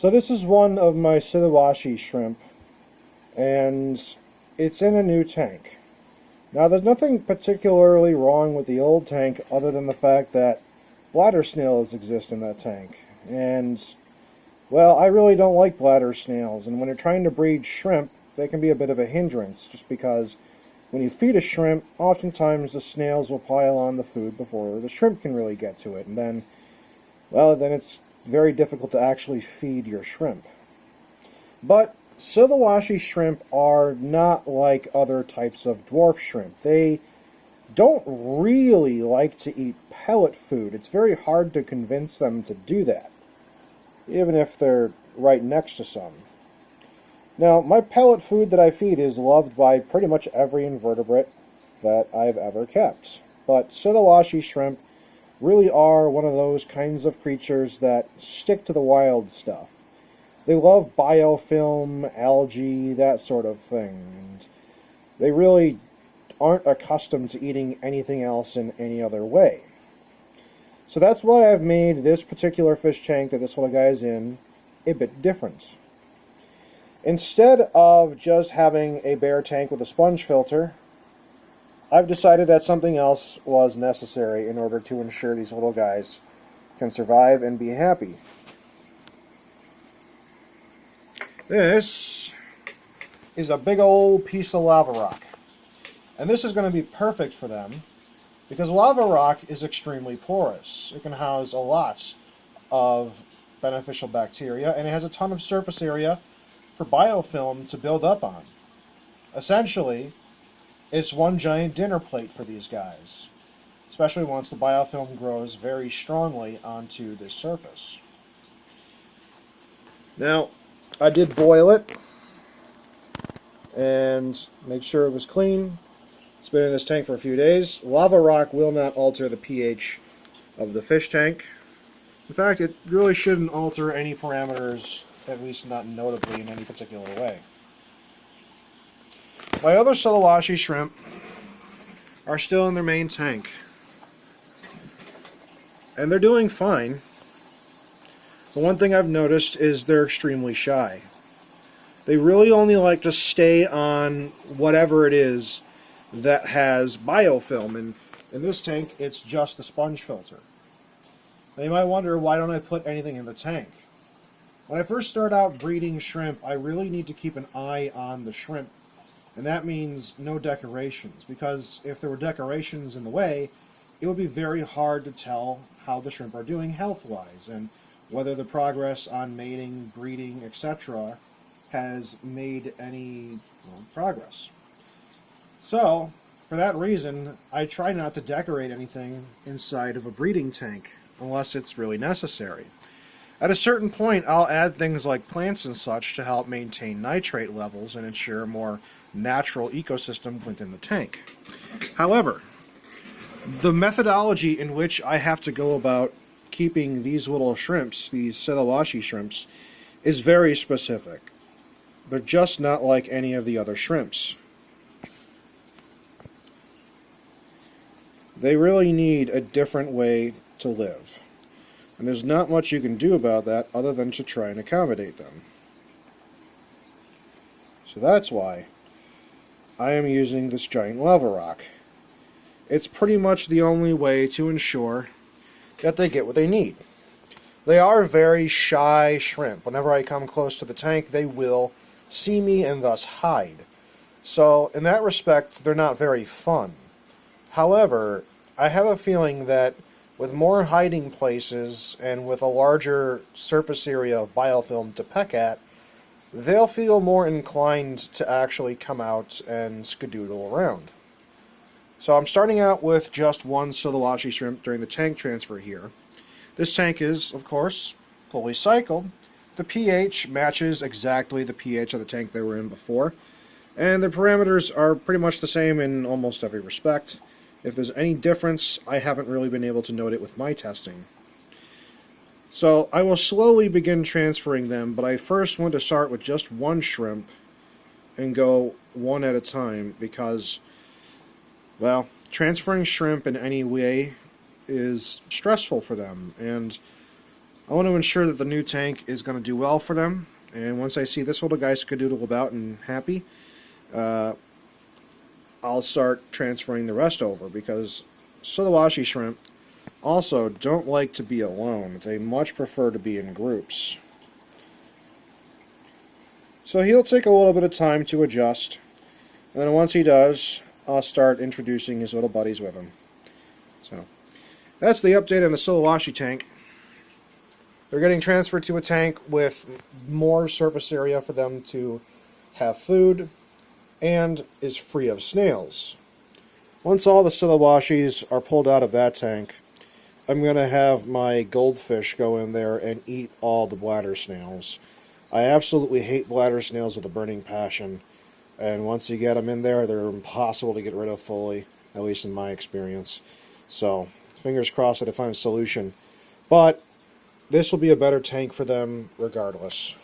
So this is one of my Seluwessi shrimp, and it's in a new tank. Now there's nothing particularly wrong with the old tank other than the fact that bladder snails exist in that tank. And, well, I really don't like bladder snails, and when you're trying to breed shrimp, they can be a bit of a hindrance, just because when you feed a shrimp, oftentimes the snails will pile on the food before the shrimp can really get to it, and then, well, then it's very difficult to actually feed your shrimp. But Seluwessi shrimp are not like other types of dwarf shrimp. They don't really like to eat pellet food. It's very hard to convince them to do that, even if they're right next to some. Now, my pellet food that I feed is loved by pretty much every invertebrate that I've ever kept. But Seluwessi shrimp really are one of those kinds of creatures that stick to the wild stuff. They love biofilm, algae, that sort of thing, and they really aren't accustomed to eating anything else in any other way. So that's why I've made this particular fish tank that this little guy is in a bit different. Instead of just having a bare tank with a sponge filter, I've decided that something else was necessary in order to ensure these little guys can survive and be happy. This is a big old piece of lava rock. And this is going to be perfect for them because lava rock is extremely porous. It can house a lot of beneficial bacteria, and it has a ton of surface area for biofilm to build up on. Essentially, it's one giant dinner plate for these guys, especially once the biofilm grows very strongly onto this surface. Now, I did boil it and make sure it was clean. It's been in this tank for a few days. Lava rock will not alter the pH of the fish tank. In fact, it really shouldn't alter any parameters, at least not notably in any particular way. My other Seluwessi shrimp are still in their main tank, and they're doing fine. The one thing I've noticed is they're extremely shy. They really only like to stay on whatever it is that has biofilm, and in this tank it's just the sponge filter. Now you might wonder, why don't I put anything in the tank? When I first start out breeding shrimp, I really need to keep an eye on the shrimp, and that means no decorations, because if there were decorations in the way, it would be very hard to tell how the shrimp are doing health-wise, and whether the progress on mating, breeding, etc. has made any progress. So, for that reason, I try not to decorate anything inside of a breeding tank, unless it's really necessary. At a certain point, I'll add things like plants and such to help maintain nitrate levels and ensure a more natural ecosystem within the tank. However, the methodology in which I have to go about keeping these little shrimps, these Seluwessi shrimps, is very specific. They're just not like any of the other shrimps. They really need a different way to live. And there's not much you can do about that other than to try and accommodate them. So that's why I am using this giant lava rock. It's pretty much the only way to ensure that they get what they need. They are very shy shrimp. Whenever I come close to the tank, they will see me and thus hide. So in that respect, they're not very fun. However, I have a feeling that with more hiding places and with a larger surface area of biofilm to peck at, they'll feel more inclined to actually come out and skedoodle around. So I'm starting out with just one Seluwessi shrimp during the tank transfer here. This tank is, of course, fully cycled. The pH matches exactly the pH of the tank they were in before, and the parameters are pretty much the same in almost every respect. If there's any difference, I haven't really been able to note it with my testing. So I will slowly begin transferring them, but I first want to start with just one shrimp and go one at a time because, well, transferring shrimp in any way is stressful for them, and I want to ensure that the new tank is going to do well for them, and once I see this little guy skadoodle about and happy, I'll start transferring the rest over, because Seluwessi shrimp also don't like to be alone. They much prefer to be in groups. So he'll take a little bit of time to adjust, and then once he does, I'll start introducing his little buddies with him. So that's the update on the Seluwessi tank. They're getting transferred to a tank with more surface area for them to have food, and is free of snails. Once all the Seluwessis are pulled out of that tank, I'm going to have my goldfish go in there and eat all the bladder snails. I absolutely hate bladder snails with a burning passion, and once you get them in there, they're impossible to get rid of fully, at least in my experience. So, fingers crossed that I find a solution. But this will be a better tank for them regardless.